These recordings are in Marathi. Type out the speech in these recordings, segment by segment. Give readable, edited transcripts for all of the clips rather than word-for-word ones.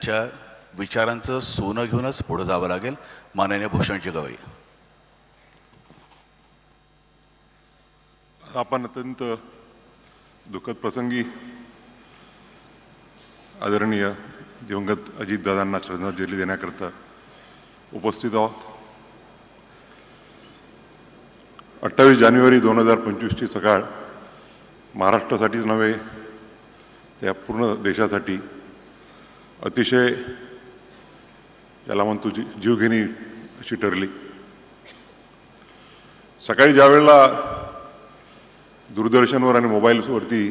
च्या विचारांचं सोनं घेऊनच पुढे जावं लागेल. माननीय भूषणजी गवई. आपण अत्यंत दुःखद प्रसंगी आदरणीय दिवंगत अजितदादांना श्रद्धांजली देण्याकरता उपस्थित आहोत. 28 जानेवारी 2025ची सकाळ महाराष्ट्रासाठीच नव्हे त्या पूर्ण देशासाठी अतिशय ज्याला म्हणतो जीवघेणी अशी ठरली. सकाळी ज्या वेळेला दूरदर्शनवर आणि मोबाईलवरती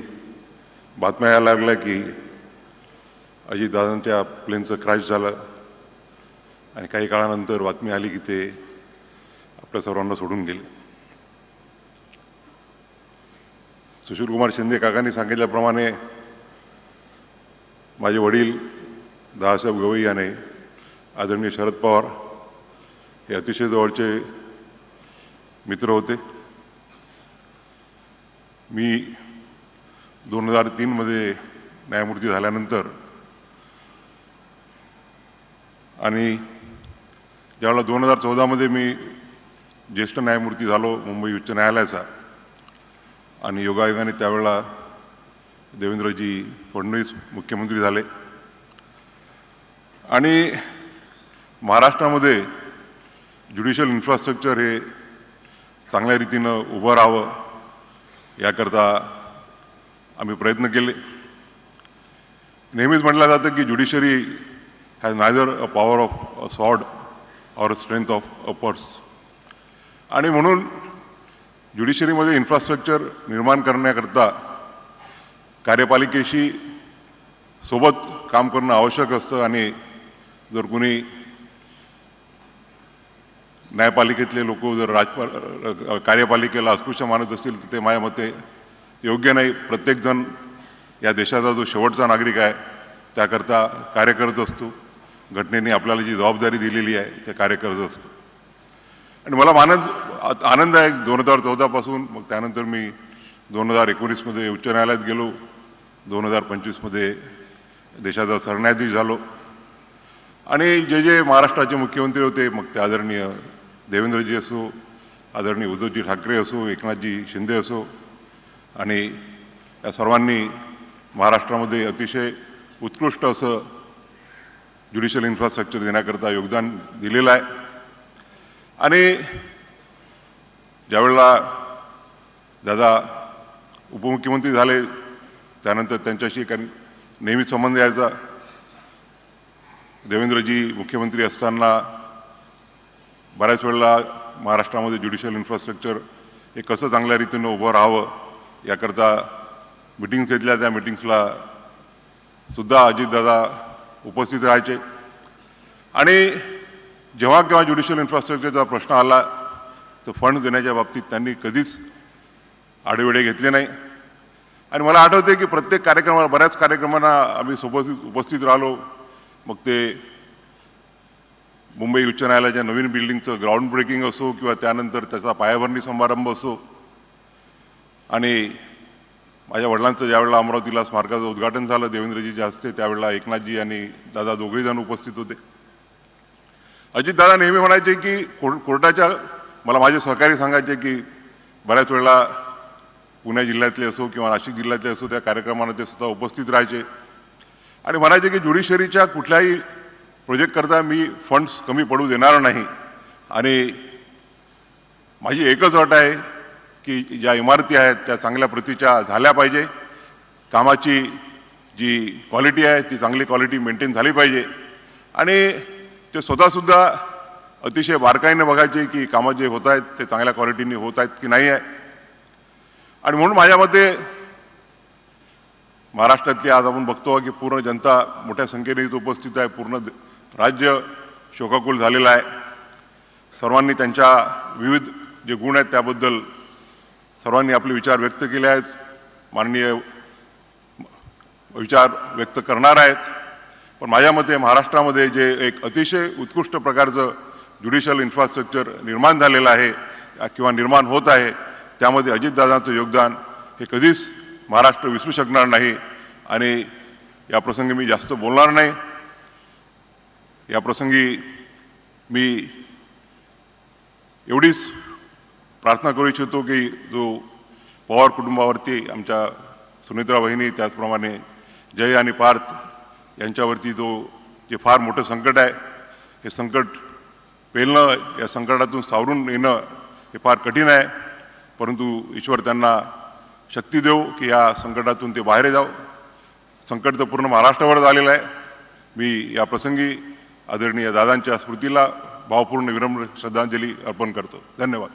बातम्या यायला लागल्या की अजितदादांच्या प्लेनचं क्रॅश झालं आणि काही काळानंतर बातमी आली की ते आपल्या सर्वांना सोडून गेले. सुशीलकुमार शिंदे काकांनी सांगितल्याप्रमाणे माझे वडील दादासाहेब गवई आणि आदरणीय शरद पवार हे अतिशय जवळचे मित्र होते. मी 2003 न्यायमूर्ती झाल्यानंतर आणि ज्यावेळेला 2014 मी ज्येष्ठ न्यायमूर्ती झालो मुंबई उच्च न्यायालयाचा आणि योगायोगाने त्यावेळेला देवेंद्रजी फडणवीस मुख्यमंत्री झाले आणि महाराष्ट्रामध्ये ज्युडिशियल इन्फ्रास्ट्रक्चर हे चांगल्या रीतीनं उभं राहावं याकरता आम्ही प्रयत्न केले. नेहमीच म्हटलं जातं की judiciary has neither a power of a sword or a strength of a purse आणि म्हणून ज्युडिशरीमध्ये इन्फ्रास्ट्रक्चर निर्माण करण्याकरता कार्यपालिकेशी सोबत काम करणं आवश्यक असतं आणि जर कुणी न्यायपालिकेतले लोक जर कार्यपालिकेला अस्पृश्य मानत असतील तर ते माझ्या मते योग्य नाही. प्रत्येकजण या देशाचा जो शेवटचा नागरिक आहे त्याकरता कार्य करत असतो. घटनेने आपल्याला जी जबाबदारी दिलेली आहे ते कार्य करत असतो आणि मला आनंद आहे 2014 मग त्यानंतर मी 2019 उच्च न्यायालयात गेलो. 2025 देशाचा सरन्यायाधीश झालो आणि जे महाराष्ट्राचे मुख्यमंत्री होते मग ते आदरणीय देवेंद्रजी असो, आदरणीय उद्धवजी ठाकरे असो, एकनाथजी शिंदे असो आणि या सर्वांनी महाराष्ट्रामध्ये अतिशय उत्कृष्ट असं ज्युडिशियल इन्फ्रास्ट्रक्चर देण्याकरता योगदान दिलेलं आहे. आणि ज्यावेळेला दादा उपमुख्यमंत्री झाले त्यानंतर त्यांच्याशी नेहमीच संबंध यायचा. देवेंद्रजी मुख्यमंत्री असताना बऱ्याच वेळेला महाराष्ट्रामध्ये ज्युडिशियल इन्फ्रास्ट्रक्चर हे कसं चांगल्या रीतीनं उभं राहावं याकरता मिटिंग्स घेतल्या. त्या मिटिंग्सला सुद्धा अजितदादा उपस्थित राहायचे आणि जेव्हा केव्हा ज्युडिशियल इन्फ्रास्ट्रक्चरचा प्रश्न आला तर फंड देण्याच्या बाबतीत त्यांनी कधीच आढेवेढे घेतले नाही. आणि मला आठवते की प्रत्येक कार्यक्रमाला बऱ्याच कार्यक्रमांना आम्ही उपस्थित राहिलो. मग ते मुंबई उच्च न्यायालयाच्या नवीन बिल्डिंगचं ग्राउंड ब्रेकिंग असो किंवा त्यानंतर त्याचा पायाभरणी समारंभ असो आणि माझ्या वडिलांचं ज्यावेळेला अमरावतीला स्मारकाचं उद्घाटन झालं देवेंद्रजीच्या हस्ते त्यावेळेला एकनाथजी आणि दादा दोघेही जण उपस्थित होते. अजितदादा नेहमी म्हणायचे की कोर्टाच्या मला माझे सहकारी सांगायचे की बऱ्याच वेळेला पुणे जिल्ह्यातले असो किंवा नाशिक जिल्ह्यातले असो त्या कार्यक्रमांना ते स्वतः उपस्थित राहायचे आणि म्हणायचे की ज्युडिशरीच्या कुठल्याही प्रोजेक्टकरता मी फंड्स कमी पडू देणार नाही आणि माझी एकच अट आहे की ज्या इमारती आहेत त्या चांगल्या प्रतीच्या झाल्या पाहिजे. कामाची जी क्वालिटी आहे ती चांगली क्वालिटी मेंटेन झाली पाहिजे आणि ते स्वतःसुद्धा अतिशय बारकाईने बघायचे की कामं जे होत आहेत ते चांगल्या क्वालिटीने होत आहेत की नाही आहे. आणि म्हणून माझ्या मते महाराष्ट्रातली आज आपण बघतो की पूर्ण जनता मोठ्या संख्येने इथं उपस्थित आहे. पूर्ण राज्य शोकाकुल झालेलं आहे. सर्वांनी त्यांच्या विविध जे गुण आहेत त्याबद्दल सर्वांनी आपले विचार व्यक्त केले आहेत. माननीय विचार व्यक्त करणार आहेत. पण माझ्या मते महाराष्ट्रामध्ये जे एक अतिशय उत्कृष्ट प्रकारचं ज्युडिशियल इन्फ्रास्ट्रक्चर निर्माण झालेलं आहे किंवा निर्माण होत आहे त्यामध्ये अजितदादांचं योगदान हे कधीच महाराष्ट्र विसरू शकणार नाही आणि या प्रसंगी मी जास्त बोलणार नाही. या प्रसंगी मी एवढीच प्रार्थना करू इच्छितो की जो पवार कुटुंबावरती आमच्या सुनेत्रा बहिणी, त्याचप्रमाणे जय आणि पार्थ यांच्यावरती जे फार मोठं संकट आहे, हे संकट पेलणं, या संकटातून सावरून येणं हे फार कठीण आहे. परंतु ईश्वर त्यांना शक्ती देव की या संकटातून ते बाहेर जाव. संकट तर पूर्ण महाराष्ट्रावर आलेलं आहे. मी या प्रसंगी आदरणीय दादांच्या स्मृतीला भावपूर्ण विनम्र श्रद्धांजली अर्पण करतो. धन्यवाद.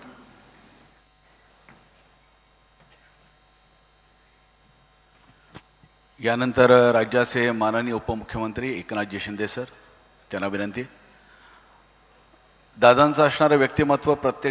यानंतर राज्याचे माननीय उपमुख्यमंत्री एकनाथजी शिंदे सर, त्यांना विनंती. दादांचं असणारं व्यक्तिमत्व प्रत्येक